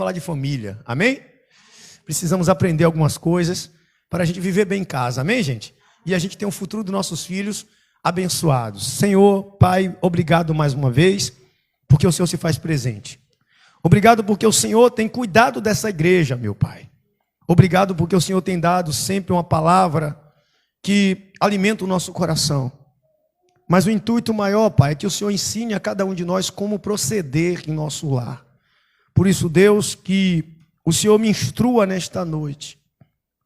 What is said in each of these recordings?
falar de família, amém? Precisamos aprender algumas coisas para a gente viver bem em casa, amém, gente? E a gente ter um futuro dos nossos filhos abençoados. Senhor, Pai, obrigado mais uma vez, porque o Senhor se faz presente. Obrigado porque o Senhor tem cuidado dessa igreja, meu Pai. Obrigado porque o Senhor tem dado sempre uma palavra que alimenta o nosso coração. Mas o intuito maior, Pai, é que o Senhor ensine a cada um de nós como proceder em nosso lar. Por isso, Deus, que o Senhor me instrua nesta noite,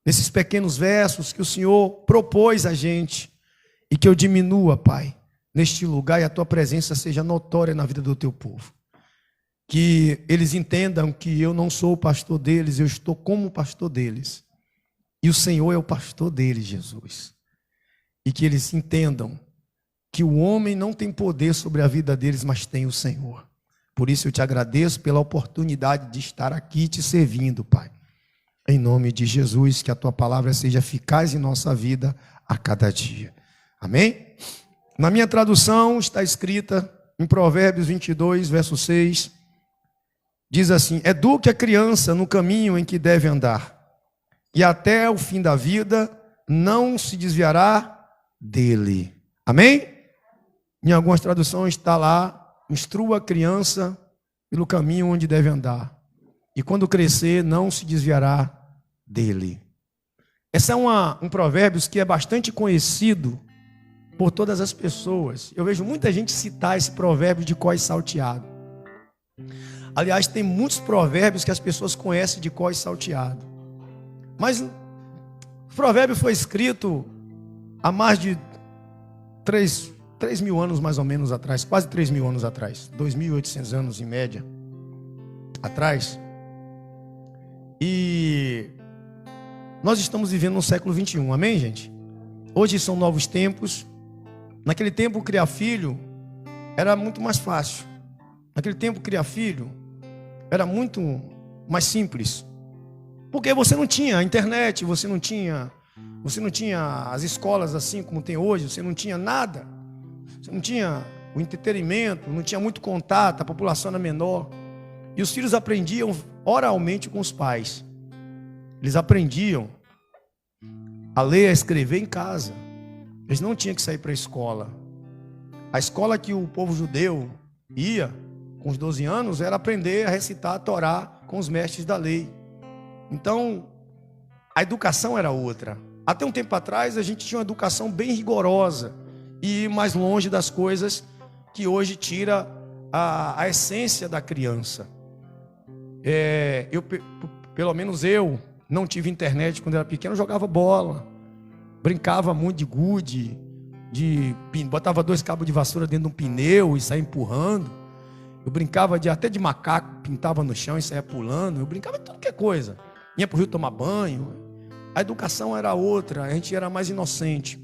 nesses pequenos versos que o Senhor propôs a gente, e que eu diminua, Pai, neste lugar e a Tua presença seja notória na vida do Teu povo. Que eles entendam que eu não sou o pastor deles, eu estou como pastor deles. E o Senhor é o pastor deles, Jesus. E que eles entendam que o homem não tem poder sobre a vida deles, mas tem o Senhor. Por isso eu te agradeço pela oportunidade de estar aqui te servindo, Pai. Em nome de Jesus, que a Tua palavra seja eficaz em nossa vida a cada dia. Amém? Na minha tradução está escrita em Provérbios 22, verso 6, diz assim: eduque a criança no caminho em que deve andar, e até o fim da vida não se desviará dele. Amém? Em algumas traduções está lá: instrua a criança pelo caminho onde deve andar, e quando crescer não se desviará dele. Esse é um provérbio que é bastante conhecido por todas as pessoas. Eu vejo muita gente citar esse provérbio de cós salteado. Aliás, tem muitos provérbios que as pessoas conhecem de cós salteado. Mas o provérbio foi escrito há mais de 3 mil anos mais ou menos atrás, quase 3 mil anos atrás, 2.800 anos em média atrás. E nós estamos vivendo no século 21, amém, gente? Hoje são novos tempos. Naquele tempo, criar filho era muito mais fácil. Naquele tempo, criar filho era muito mais simples. Porque você não tinha a internet, você não tinha as escolas assim como tem hoje, você não tinha nada. Você não tinha o entretenimento, não tinha muito contato, a população era menor. E os filhos aprendiam oralmente com os pais. Eles aprendiam a ler, a escrever em casa. Eles não tinham que sair para a escola. A escola que o povo judeu ia com os 12 anos era aprender a recitar a Torá com os mestres da lei. Então, a educação era outra. Até um tempo atrás, a gente tinha uma educação bem rigorosa e ir mais longe das coisas que hoje tira a essência da criança. Pelo menos eu não tive internet quando era pequeno, eu jogava bola, brincava muito de gude, botava 2 cabos de vassoura dentro de um pneu e saía empurrando. Eu brincava até de macaco, pintava no chão e saía pulando. Eu brincava de tudo que é coisa. Ia para o rio tomar banho. A educação era outra, a gente era mais inocente.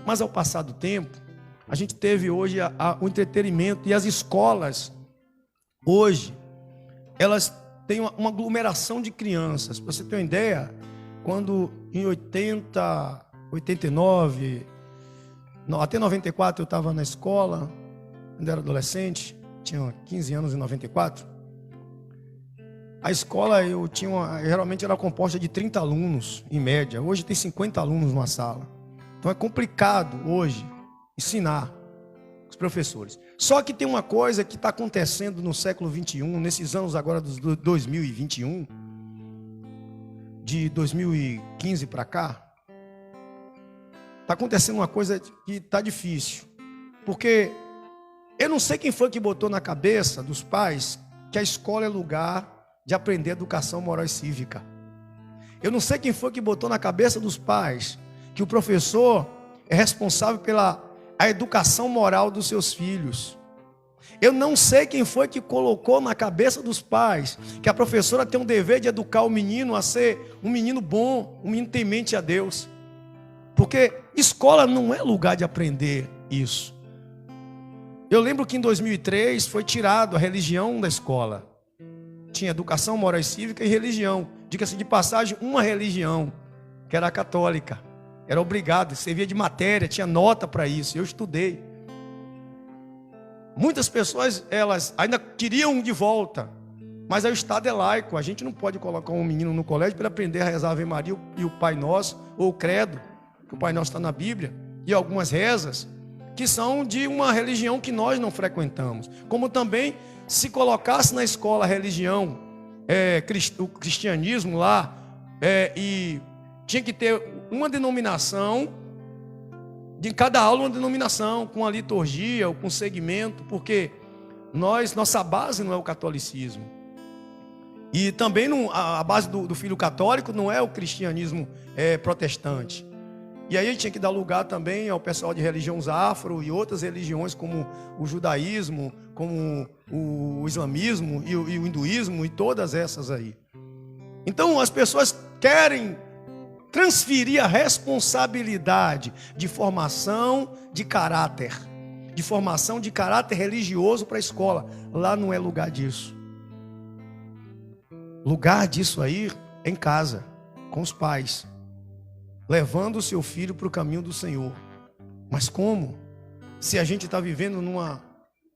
Mas ao passar do tempo, a gente teve hoje o entretenimento. E as escolas, hoje, elas têm uma aglomeração de crianças. Para você ter uma ideia, quando em 80, 89, até 94 eu estava na escola, quando era adolescente, tinha 15 anos em 94. A escola geralmente era composta de 30 alunos, em média. Hoje tem 50 alunos numa sala. Então é complicado hoje ensinar os professores. Só que tem uma coisa que está acontecendo no século 21, nesses anos agora dos 2021, de 2015 para cá, está acontecendo uma coisa que está difícil. Porque eu não sei quem foi que botou na cabeça dos pais que a escola é lugar de aprender educação moral e cívica. Eu não sei quem foi que botou na cabeça dos pais que o professor é responsável pela educação moral dos seus filhos. Eu não sei quem foi que colocou na cabeça dos pais que a professora tem um dever de educar o menino a ser um menino bom, um menino temente a Deus. Porque escola não é lugar de aprender isso. Eu lembro que em 2003 foi tirado a religião da escola. Tinha educação moral e cívica e religião. Diga-se de passagem, uma religião, que era a católica. Era obrigado, servia de matéria, tinha nota para isso. Eu estudei. Muitas pessoas, elas ainda queriam de volta. Mas aí o Estado é laico, a gente não pode colocar um menino no colégio para ele aprender a rezar a Ave Maria e o Pai Nosso, ou o Credo, que o Pai Nosso está na Bíblia, e algumas rezas, que são de uma religião que nós não frequentamos. Como também, se colocasse na escola a religião, o cristianismo lá, e tinha que ter uma denominação, de cada aula uma denominação, com a liturgia, ou com segmento, porque nossa base não é o catolicismo. E também a base do filho católico não é o cristianismo protestante. E aí tinha que dar lugar também ao pessoal de religiões afro e outras religiões como o judaísmo, como o islamismo e o hinduísmo e todas essas aí. Então as pessoas querem transferir a responsabilidade de formação de caráter religioso para a escola. Lá não é lugar disso. Lugar disso aí é em casa, com os pais, levando o seu filho para o caminho do Senhor. Mas como? Se a gente está vivendo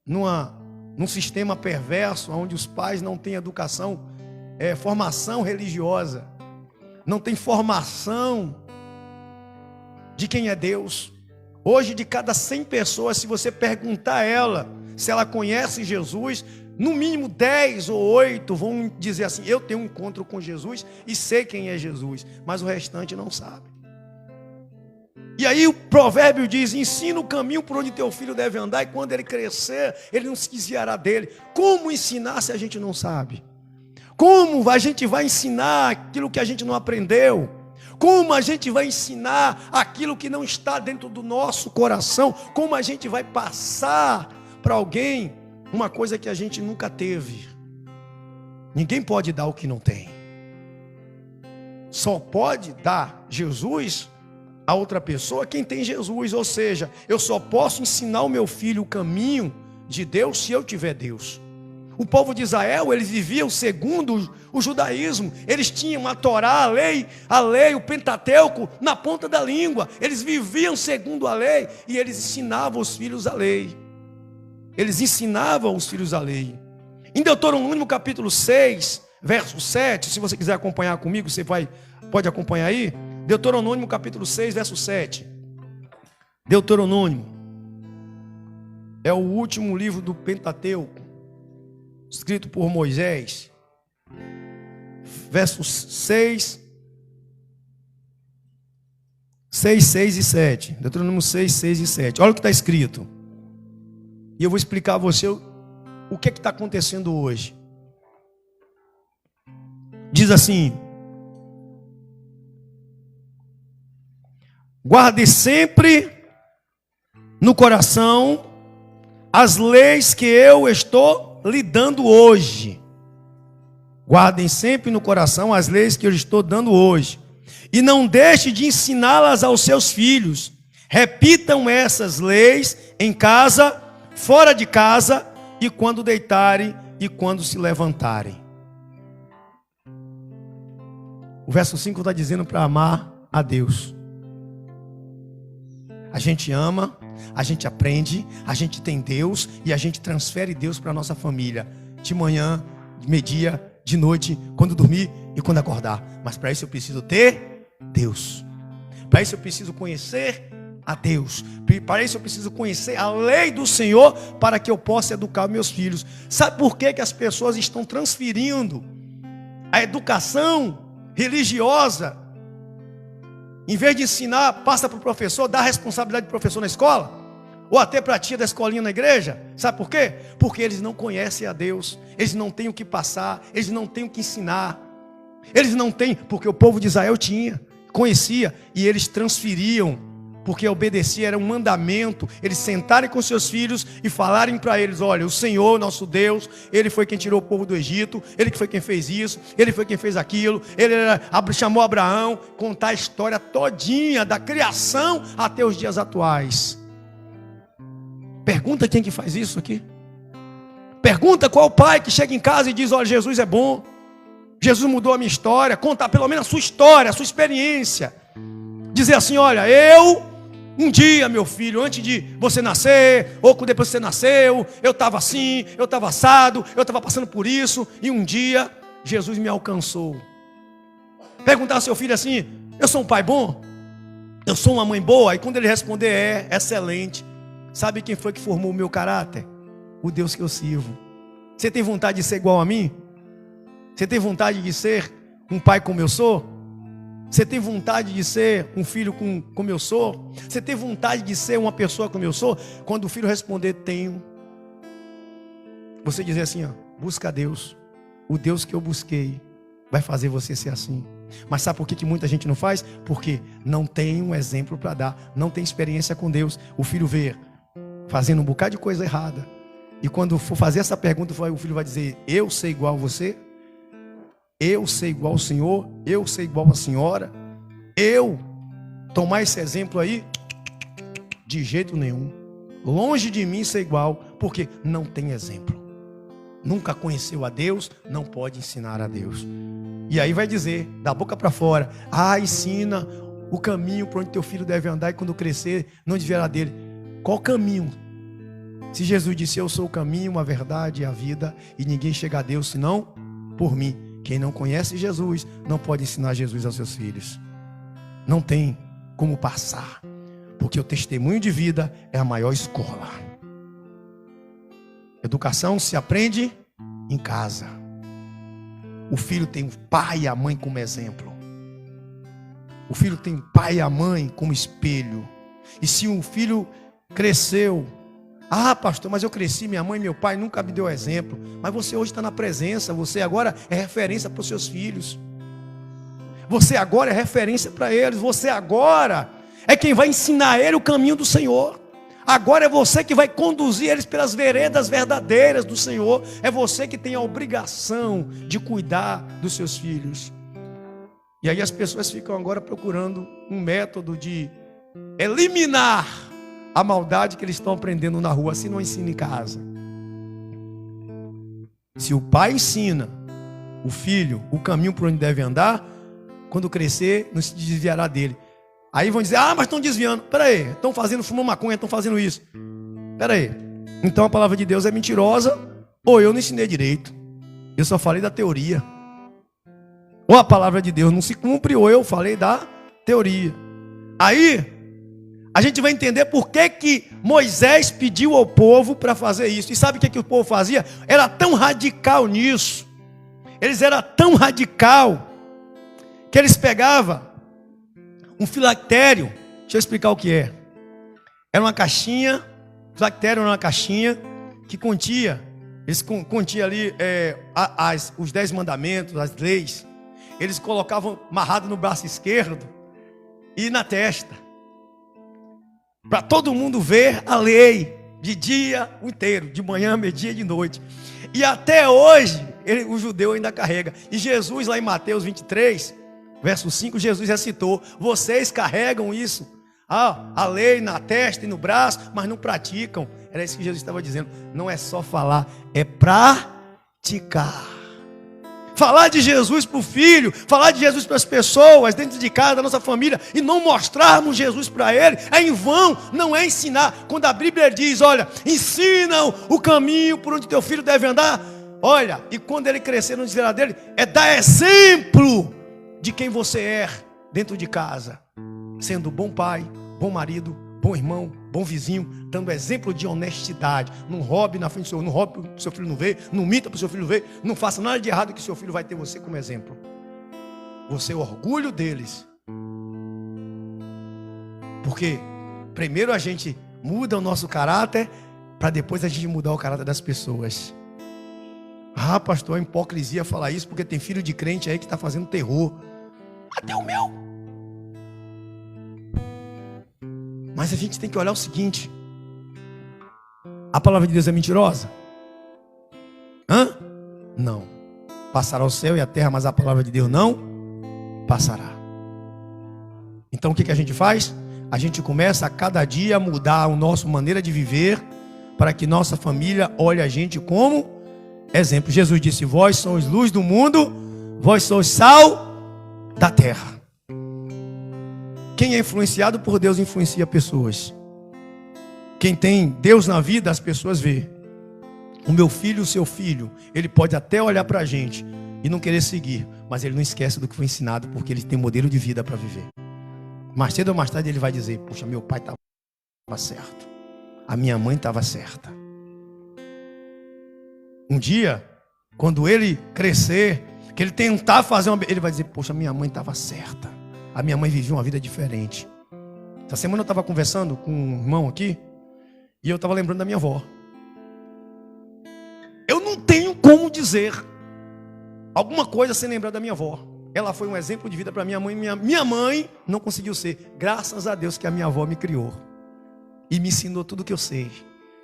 num sistema perverso, onde os pais não têm educação, formação religiosa, não tem formação de quem é Deus. Hoje, de cada 100 pessoas, se você perguntar a ela se ela conhece Jesus, no mínimo 10 ou 8 vão dizer assim: eu tenho um encontro com Jesus e sei quem é Jesus, mas o restante não sabe. E aí o provérbio diz: ensina o caminho por onde teu filho deve andar, e quando ele crescer, ele não se desviará dele. Como ensinar se a gente não sabe? Como a gente vai ensinar aquilo que a gente não aprendeu? Como a gente vai ensinar aquilo que não está dentro do nosso coração? Como a gente vai passar para alguém uma coisa que a gente nunca teve? Ninguém pode dar o que não tem. Só pode dar Jesus a outra pessoa quem tem Jesus. Ou seja, eu só posso ensinar o meu filho o caminho de Deus se eu tiver Deus. O povo de Israel, eles viviam segundo o judaísmo. Eles tinham a Torá, a lei, o Pentateuco na ponta da língua. Eles viviam segundo a lei e eles ensinavam os filhos a lei. Eles ensinavam os filhos a lei. Em Deuteronômio capítulo 6, verso 7, se você quiser acompanhar comigo, você pode acompanhar aí. Deuteronômio capítulo 6, verso 7. Deuteronômio é o último livro do Pentateuco, escrito por Moisés. Versos 6, 6 e 7. Deuteronômio 6, 6 e 7. Olha o que está escrito. E eu vou explicar a você o que está acontecendo hoje. Diz assim: guarde sempre no coração as leis que eu estou lhe dando hoje. Guardem sempre no coração as leis que eu estou dando hoje. E não deixe de ensiná-las aos seus filhos. Repitam essas leis em casa, fora de casa, e quando deitarem e quando se levantarem. O verso 5 está dizendo para amar a Deus. A gente ama, a gente aprende, a gente tem Deus e a gente transfere Deus para a nossa família. De manhã, de meio-dia, de noite, quando dormir e quando acordar. Mas para isso eu preciso ter Deus. Para isso eu preciso conhecer a Deus. Para isso eu preciso conhecer a lei do Senhor, para que eu possa educar meus filhos. Sabe por que as pessoas estão transferindo a educação religiosa? Em vez de ensinar, passa para o professor, dá a responsabilidade do professor na escola, ou até para a tia da escolinha na igreja. Sabe por quê? Porque eles não conhecem a Deus. Eles não têm o que passar, eles não têm o que ensinar. Eles não têm, porque o povo de Israel conhecia, e eles transferiam, porque obedecia, era um mandamento, eles sentarem com seus filhos e falarem para eles: olha, o Senhor, nosso Deus, Ele foi quem tirou o povo do Egito, Ele que foi quem fez isso, Ele foi quem fez aquilo, Ele chamou Abraão, contar a história todinha, da criação até os dias atuais. Pergunta quem que faz isso aqui. Pergunta qual pai que chega em casa e diz: olha, Jesus é bom, Jesus mudou a minha história. Contar pelo menos a sua história, a sua experiência. Dizer assim: olha, eu Um dia, meu filho, antes de você nascer, ou depois que você nasceu, eu estava assim, eu estava assado, eu estava passando por isso, e um dia Jesus me alcançou. Perguntar ao seu filho assim: eu sou um pai bom? Eu sou uma mãe boa? E quando ele responder excelente, sabe quem foi que formou o meu caráter? O Deus que eu sirvo. Você tem vontade de ser igual a mim? Você tem vontade de ser um pai como eu sou? Você tem vontade de ser um filho como eu sou? Você tem vontade de ser uma pessoa como eu sou? Quando o filho responder, tenho. Você dizer assim, ó, busca a Deus. O Deus que eu busquei vai fazer você ser assim. Mas sabe por que muita gente não faz? Porque não tem um exemplo para dar. Não tem experiência com Deus. O filho vê fazendo um bocado de coisa errada. E quando for fazer essa pergunta, o filho vai dizer: eu sei igual a você? Eu sei igual ao Senhor? Eu sei igual a senhora? Eu tomar esse exemplo aí? De jeito nenhum. Longe de mim ser igual, porque não tem exemplo. Nunca conheceu a Deus, não pode ensinar a Deus. E aí vai dizer, da boca para fora: ensina o caminho por onde teu filho deve andar, e quando crescer, não desviará dele. Qual caminho? Se Jesus disse: eu sou o caminho, a verdade e a vida, e ninguém chega a Deus senão por mim. Quem não conhece Jesus não pode ensinar Jesus aos seus filhos. Não tem como passar, porque o testemunho de vida é a maior escola. Educação se aprende em casa. O filho tem o pai e a mãe como exemplo. O filho tem o pai e a mãe como espelho. E se um filho cresceu: pastor, mas eu cresci, minha mãe e meu pai nunca me deu exemplo. Mas você hoje está na presença, você agora é referência para os seus filhos. Você agora é referência para eles. Você agora é quem vai ensinar a ele o caminho do Senhor. Agora é você que vai conduzir eles pelas veredas verdadeiras do Senhor. É você que tem a obrigação de cuidar dos seus filhos. E aí as pessoas ficam agora procurando um método de eliminar a maldade que eles estão aprendendo na rua. Assim não ensina em casa. Se o pai ensina o filho o caminho por onde deve andar, quando crescer não se desviará dele. Aí vão dizer: mas estão desviando. Peraí, estão fumando maconha, estão fazendo isso. Peraí, então a palavra de Deus é mentirosa, ou eu não ensinei direito, eu só falei da teoria. Ou a palavra de Deus não se cumpre, ou eu falei da teoria. Aí a gente vai entender por que Moisés pediu ao povo para fazer isso. E sabe o que o povo fazia? Era tão radical nisso. Eles eram tão radical que eles pegavam um filactério. Deixa eu explicar o que é. Era uma caixinha. Filactério era uma caixinha que continha ali os 10 mandamentos, as leis. Eles colocavam amarrado no braço esquerdo e na testa, para todo mundo ver a lei de dia inteiro, de manhã, meio-dia e de noite. E até hoje o judeu ainda carrega. E Jesus, lá em Mateus 23, verso 5, Jesus já citou: vocês carregam isso, a lei na testa e no braço, mas não praticam. Era isso que Jesus estava dizendo. Não é só falar, é praticar. Falar de Jesus para o filho, falar de Jesus para as pessoas dentro de casa, da nossa família, e não mostrarmos Jesus para ele, é em vão, não é ensinar. Quando a Bíblia diz: olha, ensinam o caminho por onde teu filho deve andar, olha, e quando ele crescer, não desviará dele, é dar exemplo de quem você é dentro de casa, sendo bom pai, bom marido, bom irmão, bom vizinho, dando exemplo de honestidade. Não roube na frente do seu, não roube para o seu filho não ver, não minta para o seu filho ver, não faça nada de errado, que seu filho vai ter você como exemplo. Você é o orgulho deles. Porque primeiro a gente muda o nosso caráter, para depois a gente mudar o caráter das pessoas. Pastor, é hipocrisia falar isso, porque tem filho de crente aí que está fazendo terror. Até o meu. Mas a gente tem que olhar o seguinte: a palavra de Deus é mentirosa? Não. Passará o céu e a terra, mas a palavra de Deus não passará. Então o que a gente faz? A gente começa a cada dia a mudar a nossa maneira de viver, para que nossa família olhe a gente como exemplo. Jesus disse: vós sois luz do mundo, vós sois sal da terra. Quem é influenciado por Deus influencia pessoas. Quem tem Deus na vida, as pessoas vê. O meu filho, o seu filho, ele pode até olhar para a gente e não querer seguir, mas ele não esquece do que foi ensinado, porque ele tem modelo de vida para viver. Mais cedo ou mais tarde ele vai dizer: poxa, meu pai estava certo, a minha mãe estava certa. Um dia, quando ele crescer, que ele tentar fazer ele vai dizer: poxa, minha mãe estava certa, a minha mãe vivia uma vida diferente. Essa semana eu estava conversando com um irmão aqui, e eu estava lembrando da minha avó. Eu não tenho como dizer alguma coisa sem lembrar da minha avó. Ela foi um exemplo de vida para minha mãe. Minha mãe não conseguiu ser. Graças a Deus que a minha avó me criou e me ensinou tudo que eu sei.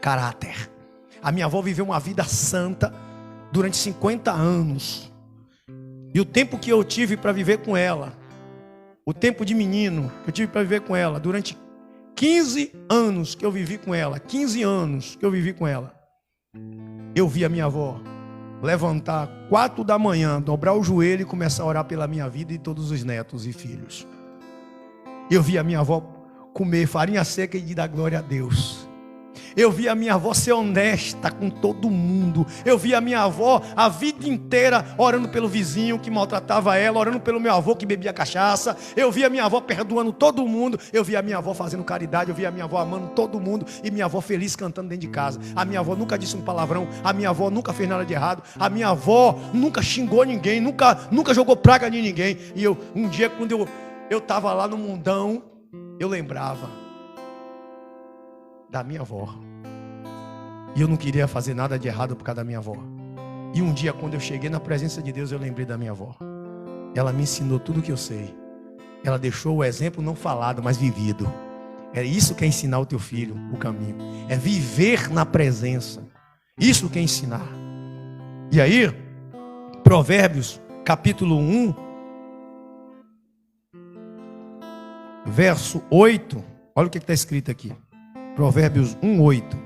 Caráter. A minha avó viveu uma vida santa durante 50 anos. E o tempo que eu tive para viver com ela, o tempo de menino que eu tive para viver com ela, durante 15 anos que eu vivi com ela, 15 anos que eu vivi com ela, eu vi a minha avó levantar 4 da manhã, dobrar o joelho e começar a orar pela minha vida e todos os netos e filhos. Eu vi a minha avó comer farinha seca e dar glória a Deus. Eu vi a minha avó ser honesta com todo mundo. Eu vi a minha avó a vida inteira orando pelo vizinho que maltratava ela, orando pelo meu avô que bebia cachaça. Eu vi a minha avó perdoando todo mundo. Eu vi a minha avó fazendo caridade. Eu vi a minha avó amando todo mundo. E minha avó feliz cantando dentro de casa. A minha avó nunca disse um palavrão. A minha avó nunca fez nada de errado. A minha avó nunca xingou ninguém. Nunca jogou praga em ninguém. E um dia, quando eu estava lá no mundão, eu lembrava da minha avó. E eu não queria fazer nada de errado por causa da minha avó. E um dia, quando eu cheguei na presença de Deus, eu lembrei da minha avó. Ela me ensinou tudo o que eu sei. Ela deixou o exemplo não falado, mas vivido. É isso que é ensinar o teu filho o caminho. É viver na presença. Isso que é ensinar. E aí, Provérbios, capítulo 1, verso 8. Olha o que está escrito aqui. Provérbios 1, 8.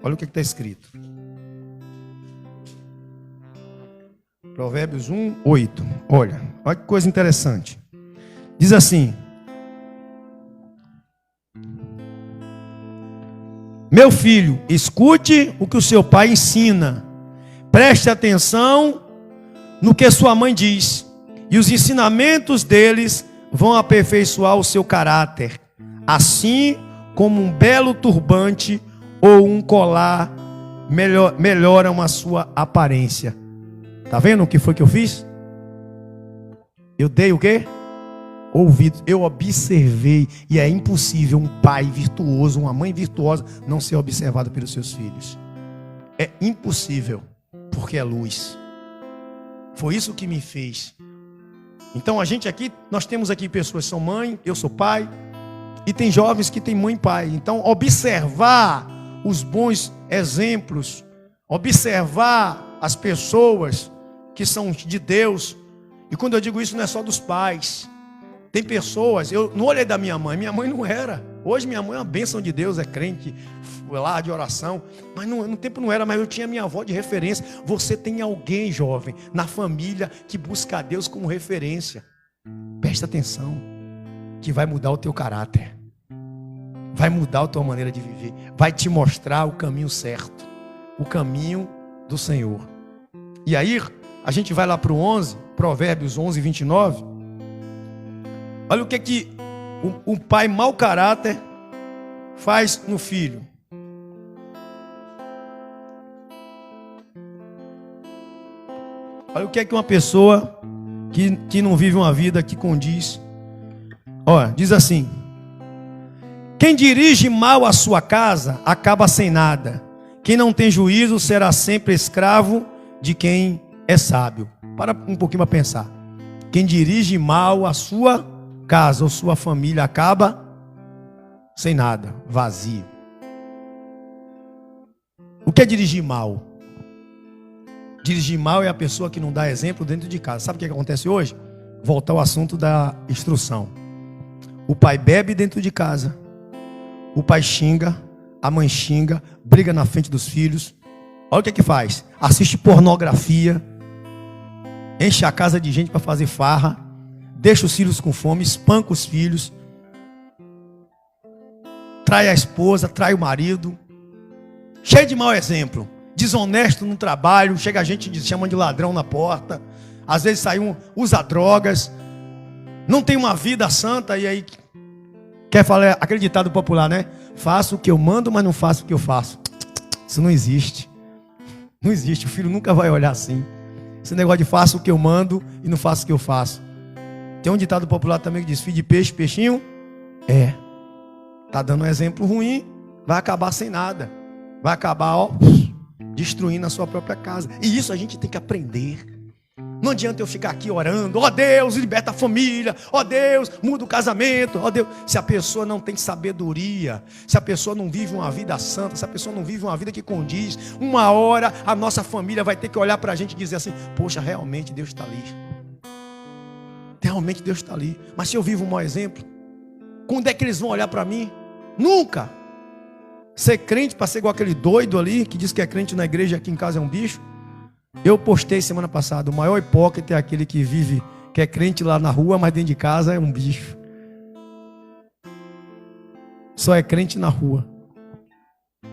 Olha o que está escrito. Provérbios 1, 8. Olha que coisa interessante. Diz assim: meu filho, escute o que o seu pai ensina. Preste atenção no que sua mãe diz. E os ensinamentos deles vão aperfeiçoar o seu caráter. Assim como um belo turbante ou um colar melhoram a sua aparência. Tá vendo o que foi que eu fiz? Eu dei o quê? Ouvido. Eu observei. E é impossível um pai virtuoso, uma mãe virtuosa não ser observado pelos seus filhos. É impossível, porque é luz. Foi isso que me fez. Então a gente aqui, nós temos aqui pessoas que são mãe, eu sou pai, e tem jovens que têm mãe e pai. Então observar os bons exemplos, observar as pessoas que são de Deus. E quando eu digo isso, não é só dos pais. Tem pessoas, eu não olhei da minha mãe não era. Hoje minha mãe é uma bênção de Deus, é crente, foi lá de oração. Mas no tempo não era, mas eu tinha minha avó de referência. Você tem alguém, jovem, na família que busca a Deus como referência. Presta atenção, que vai mudar o teu caráter. Vai mudar a tua maneira de viver. Vai te mostrar o caminho certo. O caminho do Senhor. E aí, a gente vai lá para o 11, Provérbios 11, 29. Olha o que um pai mau caráter faz no filho. Olha o que uma pessoa que não vive uma vida que condiz. Olha, diz assim: quem dirige mal a sua casa acaba sem nada. Quem não tem juízo será sempre escravo de quem é sábio. Para um pouquinho para pensar. Quem dirige mal a sua casa ou sua família acaba sem nada, vazio. O que é dirigir mal? Dirigir mal é a pessoa que não dá exemplo dentro de casa. Sabe o que acontece hoje? Voltar ao assunto da instrução. O pai bebe dentro de casa. O pai xinga, a mãe xinga, briga na frente dos filhos. Olha o que faz. Assiste pornografia, enche a casa de gente para fazer farra, deixa os filhos com fome, espanca os filhos. trai a esposa, trai o marido. Cheio de mau exemplo. Desonesto no trabalho. Chega a gente e chama de ladrão na porta. Às vezes sai usa drogas. Não tem uma vida santa. E aí quer falar aquele ditado popular, né? Faço o que eu mando, mas não faço o que eu faço. Isso não existe. Não existe. O filho nunca vai olhar assim. Esse negócio de faço o que eu mando e não faço o que eu faço. Tem um ditado popular também que diz: filho de peixe, peixinho tá dando um exemplo ruim, vai acabar sem nada. Vai acabar, destruindo a sua própria casa. E isso a gente tem que aprender. Não adianta eu ficar aqui orando: ó Deus, liberta a família, ó Deus, muda o casamento, ó Deus. Se a pessoa não tem sabedoria, se a pessoa não vive uma vida santa, se a pessoa não vive uma vida que condiz, uma hora a nossa família vai ter que olhar para a gente e dizer assim: poxa, realmente Deus está ali. Realmente Deus está ali. Mas se eu vivo um mau exemplo, quando é que eles vão olhar para mim? Nunca. Ser crente para ser igual aquele doido ali que diz que é crente na igreja e aqui em casa é um bicho. Eu postei semana passada: o maior hipócrita é aquele que vive, que é crente lá na rua, mas dentro de casa é um bicho. Só é crente na rua,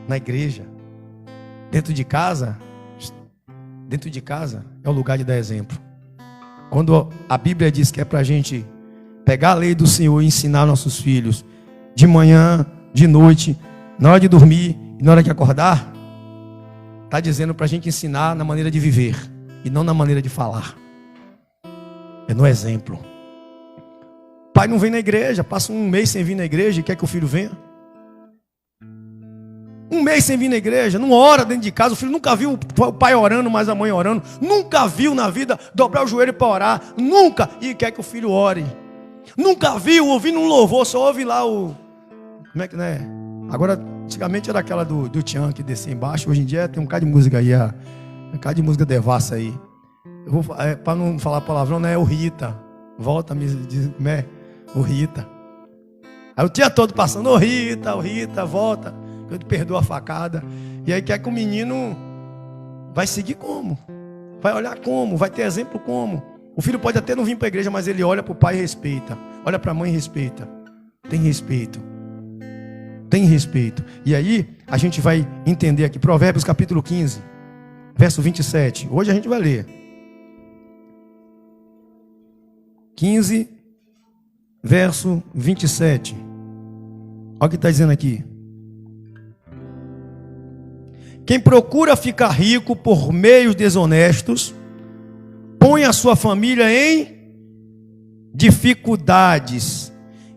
na igreja. Dentro de casa é o lugar de dar exemplo. Quando a Bíblia diz que é para a gente pegar a lei do Senhor e ensinar nossos filhos, de manhã, de noite, na hora de dormir e na hora de acordar, está dizendo para a gente ensinar na maneira de viver e não na maneira de falar. É no exemplo. O pai não vem na igreja, passa um mês sem vir na igreja e quer que o filho venha. Um mês sem vir na igreja, não ora dentro de casa. O filho nunca viu o pai orando, mas a mãe orando. Nunca viu na vida dobrar o joelho para orar. Nunca. E quer que o filho ore. Nunca viu ouvindo um louvor, só ouve lá o... Como é que, né? Agora, antigamente era aquela do Tchan que descia embaixo. Hoje em dia tem um bocado de música aí, um bocado de música devassa aí. Eu vou, para não falar palavrão, né? É o Rita. Volta, me diz, como é? O Rita. Aí o dia todo passando: ô Rita, volta. Eu te perdoo a facada. E aí quer que o menino vai seguir como? Vai olhar como? Vai ter exemplo como? O filho pode até não vir para a igreja, mas ele olha para o pai e respeita. Olha para a mãe e respeita. Tem respeito. Tem respeito. E aí a gente vai entender aqui Provérbios capítulo 15, verso 27. Hoje a gente vai ler 15, verso 27. Olha o que está dizendo aqui: quem procura ficar rico por meios desonestos, põe a sua família em dificuldades.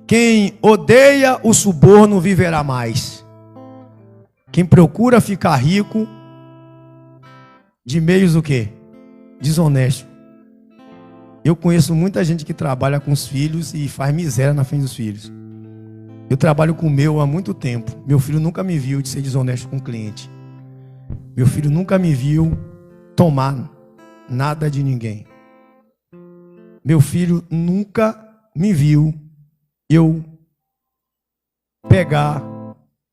Quem odeia o suborno viverá mais. Quem procura ficar rico de meios o quê? Desonestos. Eu conheço muita gente que trabalha com os filhos e faz miséria na frente dos filhos. Eu trabalho com o meu há muito tempo. Meu filho nunca me viu de ser desonesto com o cliente. Meu filho nunca me viu tomar nada de ninguém. Meu filho nunca me viu eu pegar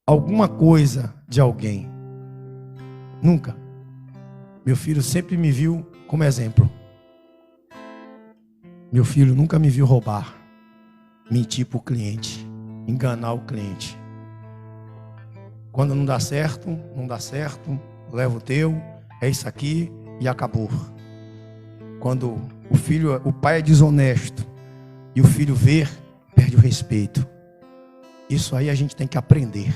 alguma coisa de alguém. Nunca. Meu filho sempre me viu como exemplo. Meu filho nunca me viu roubar, mentir para o cliente, enganar o cliente. Quando não dá certo, leva o teu, é isso aqui e acabou. Quando o pai é desonesto e o filho vê, perde o respeito. Isso aí a gente tem que aprender.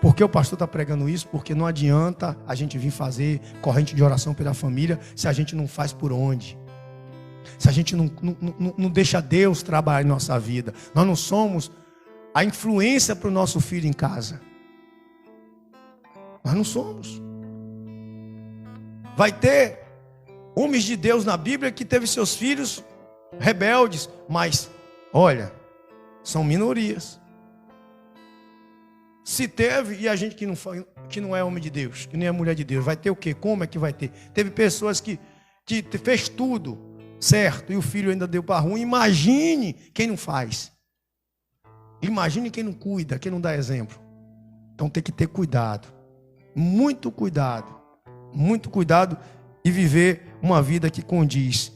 Por que o pastor está pregando isso? Porque não adianta a gente vir fazer corrente de oração pela família se a gente não faz por onde. Se a gente não deixa Deus trabalhar em nossa vida. Nós não somos a influência para o nosso filho em casa. Nós não somos. Vai ter homens de Deus na Bíblia que teve seus filhos rebeldes, mas, olha, são minorias. Se teve, e a gente que não é homem de Deus, que nem é mulher de Deus, vai ter o quê? Como é que vai ter? Teve pessoas que fez tudo certo e o filho ainda deu para ruim. Imagine quem não faz. Imagine quem não cuida, quem não dá exemplo. Então tem que ter cuidado. Muito cuidado. Muito cuidado e viver uma vida que condiz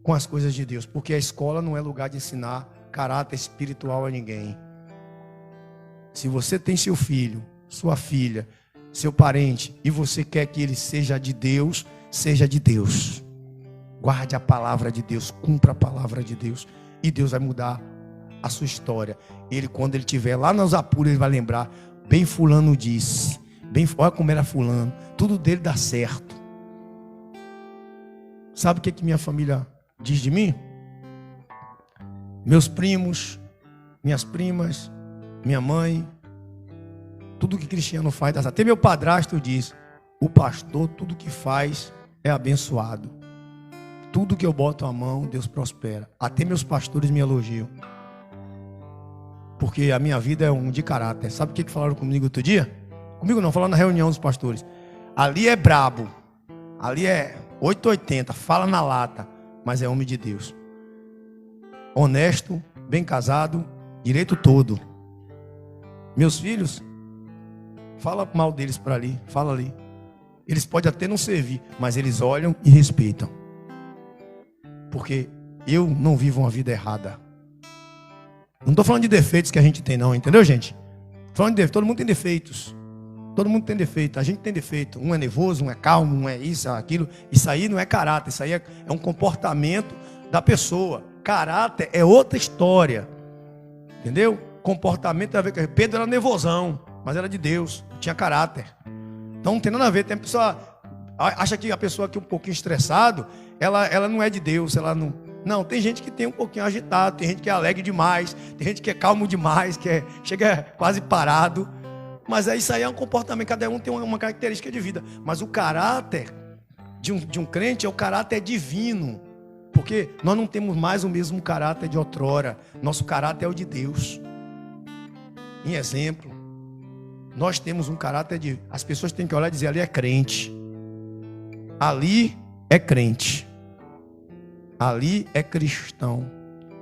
com as coisas de Deus. Porque a escola não é lugar de ensinar caráter espiritual a ninguém. Se você tem seu filho, sua filha, seu parente, e você quer que ele seja de Deus, seja de Deus. Guarde a palavra de Deus, cumpra a palavra de Deus, e Deus vai mudar a sua história. Ele, quando ele estiver lá nos apuros, ele vai lembrar, bem fulano disse, bem, olha como era fulano, tudo dele dá certo. Sabe o que minha família diz de mim? Meus primos, minhas primas, minha mãe, tudo que Cristiano faz dá certo. Até meu padrasto diz, o pastor, tudo que faz é abençoado. Tudo que eu boto a mão, Deus prospera. Até meus pastores me elogiam. Porque a minha vida é um de caráter. Sabe o que falaram comigo outro dia? Comigo não, falaram na reunião dos pastores. Ali é brabo. Ali é 880, fala na lata. Mas é homem de Deus. Honesto, bem casado, direito todo. Meus filhos, fala mal deles para ali, fala ali. Eles podem até não servir, mas eles olham e respeitam. Porque eu não vivo uma vida errada. Não estou falando de defeitos que a gente tem não, entendeu, gente? Falando de defeitos, todo mundo tem defeitos. Todo mundo tem defeito, a gente tem defeito. Um é nervoso, um é calmo, um é isso, aquilo. Isso aí não é caráter, isso aí é um comportamento da pessoa. Caráter é outra história. Entendeu? Comportamento tem a ver com... Pedro era nervosão, mas era de Deus, tinha caráter. Então não tem nada a ver. Tem a pessoa... Acha que a pessoa que é um pouquinho estressado, ela não é de Deus, ela não... Não, tem gente que tem um pouquinho agitado, tem gente que é alegre demais, tem gente que é calmo demais, chega quase parado. Mas isso aí é um comportamento, cada um tem uma característica de vida. Mas o caráter de um crente é o caráter divino. Porque nós não temos mais o mesmo caráter de outrora. Nosso caráter é o de Deus. Em exemplo, nós temos um caráter de... As pessoas têm que olhar e dizer, ali é crente. Ali é crente. Ali é cristão.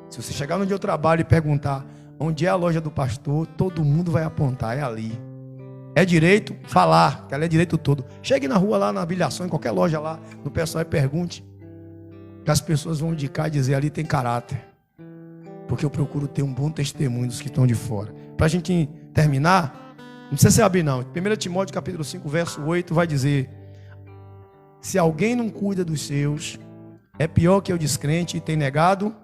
Se você chegar no dia do trabalho e perguntar onde é a loja do pastor, todo mundo vai apontar, é ali. É direito falar, que ela é direito todo. Chegue na rua lá, na Bilhação, em qualquer loja lá, no pessoal e pergunte. Que as pessoas vão indicar e dizer, ali tem caráter. Porque eu procuro ter um bom testemunho dos que estão de fora. Para a gente terminar, não precisa ser abrir não. 1 Timóteo capítulo 5, verso 8 vai dizer: se alguém não cuida dos seus, é pior que o descrente e tem negado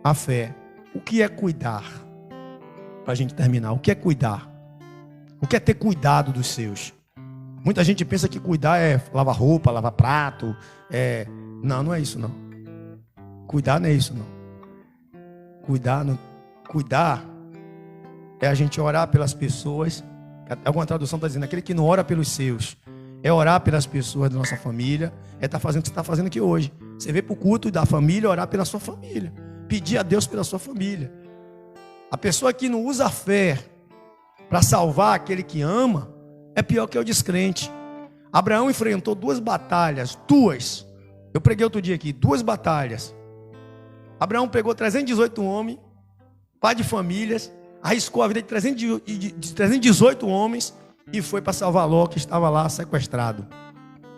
a fé. O que é cuidar? Para a gente terminar, o que é cuidar? O que é ter cuidado dos seus? Muita gente pensa que cuidar é lavar roupa, lavar prato. Não, não é isso não. Cuidar não é isso não. Cuidar é a gente orar pelas pessoas. Alguma tradução está dizendo, aquele que não ora pelos seus. É orar pelas pessoas da nossa família. É estar fazendo o que você está fazendo aqui hoje. Você veio para o culto da família, orar pela sua família. Pedir a Deus pela sua família. A pessoa que não usa a fé para salvar aquele que ama, é pior que o descrente. Abraão enfrentou 2 batalhas, 2. Eu preguei outro dia aqui, 2 batalhas. Abraão pegou 318 homens, pai de famílias, arriscou a vida de 318 homens e foi para salvar Ló, que estava lá sequestrado.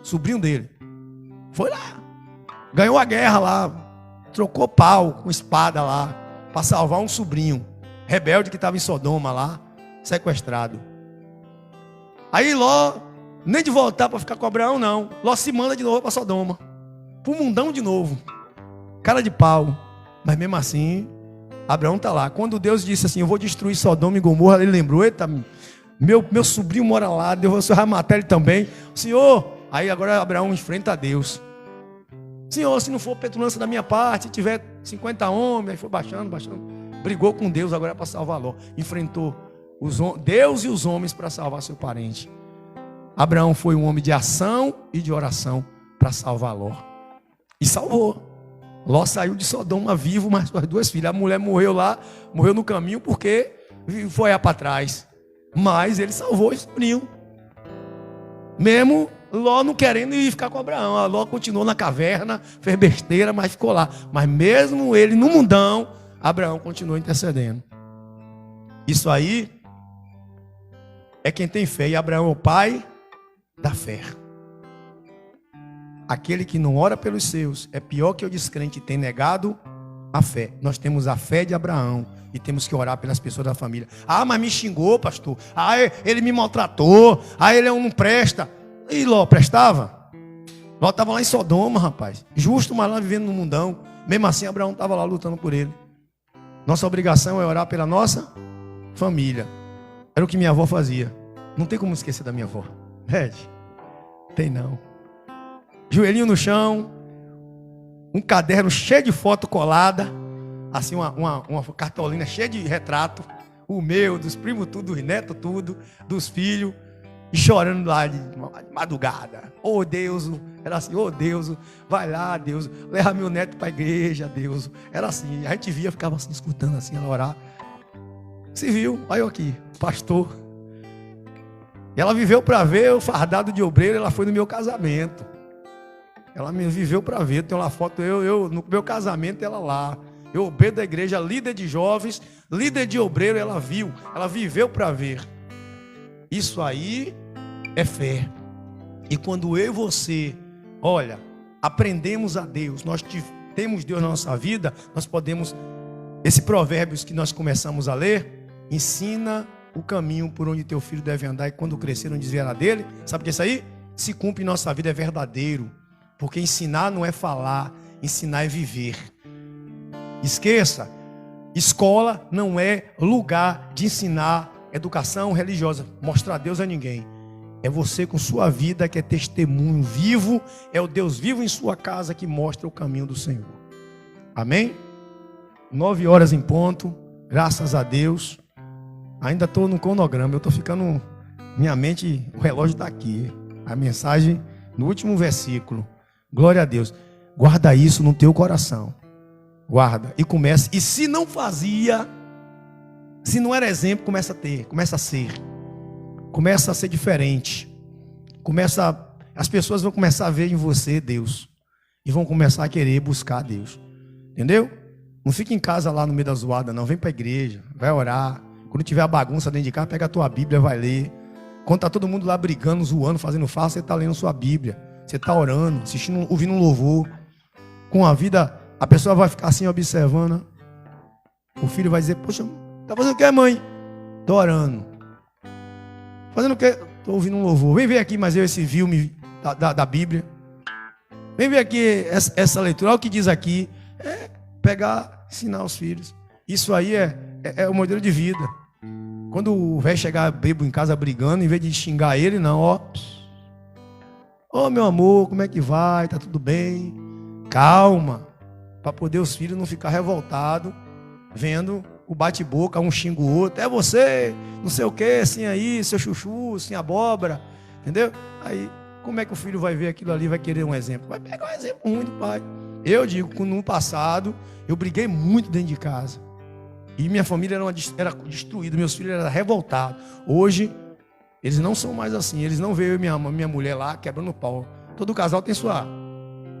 Sobrinho dele. Foi lá. Ganhou a guerra lá. Trocou pau com espada lá para salvar um sobrinho rebelde que estava em Sodoma lá, sequestrado. Aí Ló, nem de voltar para ficar com Abraão não. Ló se manda de novo para Sodoma. Para o mundão de novo. Cara de pau. Mas mesmo assim, Abraão está lá. Quando Deus disse assim, eu vou destruir Sodoma e Gomorra, ele lembrou, eita, meu sobrinho mora lá, Deus vai matar ele também. Senhor, aí agora Abraão enfrenta a Deus. Senhor, se não for petulância da minha parte, se tiver 50 homens, aí foi baixando. Brigou com Deus agora para salvar Ló. Enfrentou Deus e os homens para salvar seu parente. Abraão foi um homem de ação e de oração para salvar Ló. E salvou. Ló saiu de Sodoma vivo, mas suas 2 filhas. A mulher morreu lá, morreu no caminho porque foi para trás. Mas ele salvou o sobrinho. Mesmo Ló não querendo ir ficar com Abraão. A Ló continuou na caverna, fez besteira, mas ficou lá. Mas mesmo ele no mundão, Abraão continuou intercedendo. Isso aí é quem tem fé. E Abraão é o pai da fé. Aquele que não ora pelos seus é pior que o descrente, tem negado A fé. Nós temos a fé de Abraão e temos que orar pelas pessoas da família. Ah, mas me xingou, pastor. Ah, ele me maltratou. Ah, ele não presta. E Ló prestava? Ló estava lá em Sodoma, rapaz. Justo, mas lá vivendo no mundão. Mesmo assim, Abraão estava lá lutando por ele. Nossa obrigação é orar pela nossa família. Era o que minha avó fazia. Não tem como esquecer da minha avó. Red, tem não. Joelhinho no chão, um caderno cheio de foto colada, assim uma cartolina cheia de retrato, o meu, dos primos tudo, dos netos tudo, dos filhos, e chorando lá de madrugada. Oh Deus, era assim, oh Deus, vai lá Deus, leva meu neto para a igreja, Deus. Era assim, a gente via, ficava assim, escutando assim, ela orar. Se viu, olha eu aqui, pastor. E ela viveu para ver o fardado de obreiro, ela foi no meu casamento. Ela me viveu para ver, tem uma foto, eu no meu casamento, ela lá. Eu obreiro da igreja, líder de jovens, líder de obreiro, ela viu, ela viveu para ver. Isso aí é fé. E quando eu e você, olha, aprendemos a Deus, nós temos Deus na nossa vida, nós podemos, esse provérbios que nós começamos a ler, ensina o caminho por onde teu filho deve andar e quando crescer não desviará dele. Sabe o que é isso aí? Se cumpre em nossa vida, é verdadeiro. Porque ensinar não é falar, ensinar é viver. Esqueça, escola não é lugar de ensinar educação religiosa, mostrar Deus a ninguém. É você com sua vida que é testemunho vivo, é o Deus vivo em sua casa que mostra o caminho do Senhor. Amém? 9 horas em ponto, graças a Deus. Ainda estou no cronograma, eu estou ficando, minha mente, o relógio está aqui. A mensagem no último versículo. Glória a Deus. Guarda isso no teu coração. Guarda e começa. E se não fazia, se não era exemplo, começa a ter, começa a ser. Começa a ser diferente. As pessoas vão começar a ver em você Deus. E vão começar a querer buscar Deus. Entendeu? Não fica em casa lá no meio da zoada, não. Vem para a igreja, vai orar. Quando tiver a bagunça dentro de casa, pega a tua Bíblia, vai ler. Quando está todo mundo lá brigando, zoando, fazendo farsa, você está lendo sua Bíblia. Você está orando, assistindo, ouvindo um louvor. Com a vida, a pessoa vai ficar assim observando. O filho vai dizer, poxa, tá fazendo o que, mãe? Estou orando. Fazendo o que? Estou ouvindo um louvor. Vem ver aqui, mas eu esse filme da Bíblia. Vem ver aqui essa leitura. Olha o que diz aqui. É pegar, ensinar os filhos. Isso aí é o modelo de vida. Quando o velho chegar bêbado em casa brigando, em vez de xingar ele, não, ó. Ô meu amor, como é que vai? Tá tudo bem? Calma. Para poder os filhos não ficar revoltados, vendo o bate-boca, um xinga o outro. É você, não sei o que, assim aí, seu chuchu, assim abóbora. Entendeu? Aí, como é que o filho vai ver aquilo ali, vai querer um exemplo? Vai pegar um exemplo ruim do pai. Eu digo que no passado, eu briguei muito dentro de casa. E minha família era destruída, meus filhos eram revoltados. Hoje, eles não são mais assim. Eles não veem minha mulher lá quebrando o pau. Todo casal tem sua.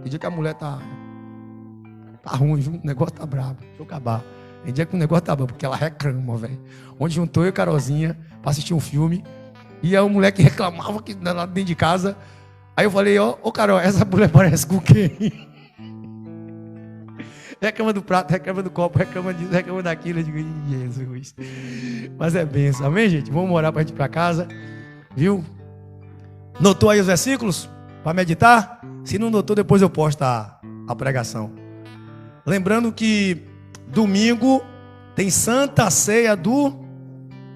Tem dia que a mulher tá ruim, viu? O negócio tá brabo. Deixa eu acabar. Tem dia que o negócio tá bom, porque ela reclama, velho. Onde juntou eu e Carolzinha para assistir um filme. E a mulher que reclamava que lá dentro de casa. Aí eu falei, ô Carol, essa mulher parece com quem? Reclama do prato, reclama do copo, reclama disso, reclama daquilo. Eu digo, Jesus. Mas é benção, amém, gente? Vamos orar para a gente ir para casa. Viu? Notou aí os versículos? Para meditar? Se não notou, depois eu posto a pregação. Lembrando que domingo tem Santa Ceia do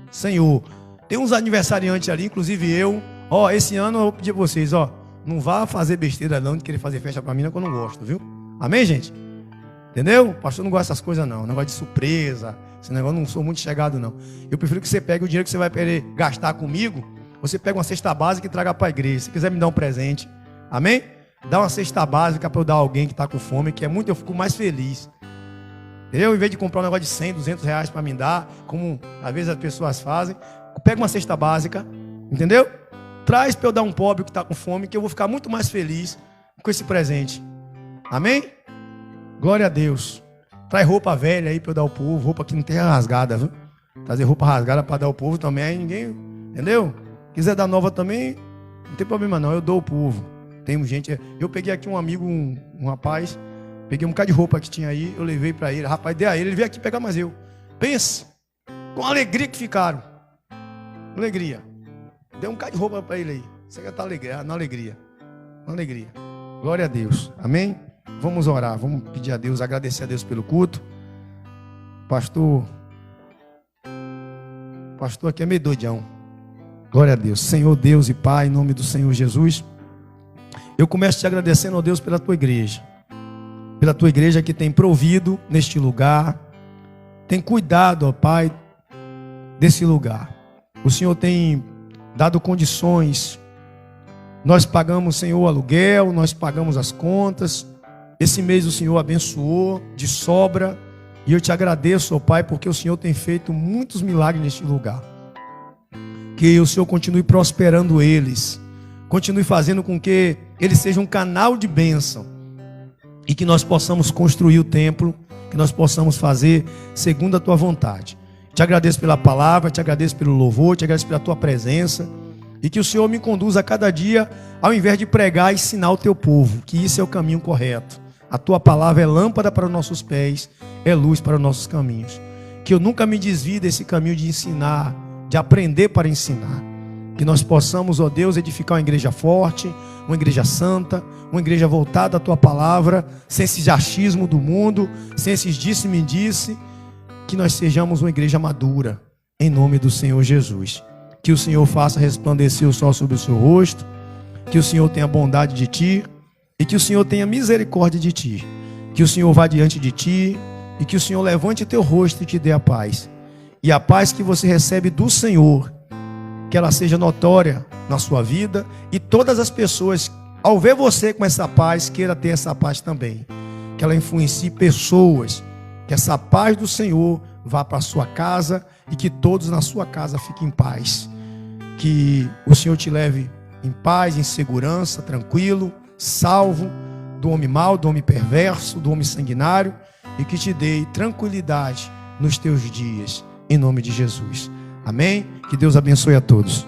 Senhor. Tem uns aniversariantes ali, inclusive eu. Ó, esse ano eu vou pedir a vocês, ó. Não vá fazer besteira não de querer fazer festa para mim, não, que eu não gosto, viu? Amém, gente? Entendeu? O pastor não gosta dessas coisas não. Negócio de surpresa. Esse negócio não sou muito chegado não. Eu prefiro que você pegue o dinheiro que você vai querer gastar comigo. Você pega uma cesta básica e traga para a igreja. Se quiser me dar um presente. Amém? Dá uma cesta básica para eu dar a alguém que está com fome. Que é muito, eu fico mais feliz. Entendeu? Em vez de comprar um negócio de 100, 200 reais para me dar. Como às vezes as pessoas fazem. Pega uma cesta básica. Entendeu? Traz para eu dar um pobre que está com fome. Que eu vou ficar muito mais feliz com esse presente. Amém? Glória a Deus. Traz roupa velha aí para eu dar ao povo. Roupa que não tem rasgada, viu? Trazer roupa rasgada para dar ao povo também. Aí ninguém, entendeu? Quiser dar nova também, não tem problema não. Eu dou ao povo. Tem gente. Eu peguei aqui um amigo, um rapaz. Peguei um bocado de roupa que tinha aí, eu levei para ele. Rapaz, dei a ele veio aqui pegar mais eu. Pensa, com a alegria que ficaram. Alegria. Dei um bocado de roupa para ele aí. Você quer estar na alegria. Na alegria. Glória a Deus. Amém? Vamos orar, vamos pedir a Deus, agradecer a Deus pelo culto. Pastor aqui é meio doidão. Glória a Deus. Senhor Deus e Pai, em nome do Senhor Jesus, eu começo te agradecendo, ó Deus, pela tua igreja. Pela tua igreja que tem provido neste lugar, tem cuidado, ó Pai, desse lugar. O Senhor tem dado condições. Nós pagamos, Senhor, o aluguel, nós pagamos as contas. Esse mês o Senhor abençoou de sobra. E eu te agradeço, ó Pai, porque o Senhor tem feito muitos milagres neste lugar. Que o Senhor continue prosperando eles. Continue fazendo com que eles sejam um canal de bênção. E que nós possamos construir o templo. Que nós possamos fazer segundo a tua vontade. Te agradeço pela palavra, te agradeço pelo louvor, te agradeço pela tua presença. E que o Senhor me conduza a cada dia, ao invés de pregar, ensinar o teu povo. Que isso é o caminho correto. A tua palavra é lâmpada para os nossos pés, é luz para os nossos caminhos. Que eu nunca me desvie desse caminho de ensinar, de aprender para ensinar. Que nós possamos, ó Deus, edificar uma igreja forte, uma igreja santa, uma igreja voltada à tua palavra, sem esse achismo do mundo, sem esses disse-me-disse. Que nós sejamos uma igreja madura, em nome do Senhor Jesus. Que o Senhor faça resplandecer o sol sobre o seu rosto, que o Senhor tenha bondade de ti, e que o Senhor tenha misericórdia de ti. Que o Senhor vá diante de ti, e que o Senhor levante teu rosto e te dê a paz. E a paz que você recebe do Senhor, que ela seja notória na sua vida, e todas as pessoas, ao ver você com essa paz, queira ter essa paz também. Que ela influencie pessoas, que essa paz do Senhor vá para a sua casa, e que todos na sua casa fiquem em paz. Que o Senhor te leve em paz, em segurança, tranquilo, salvo do homem mau, do homem perverso, do homem sanguinário, e que te dê tranquilidade nos teus dias, em nome de Jesus. Amém? Que Deus abençoe a todos.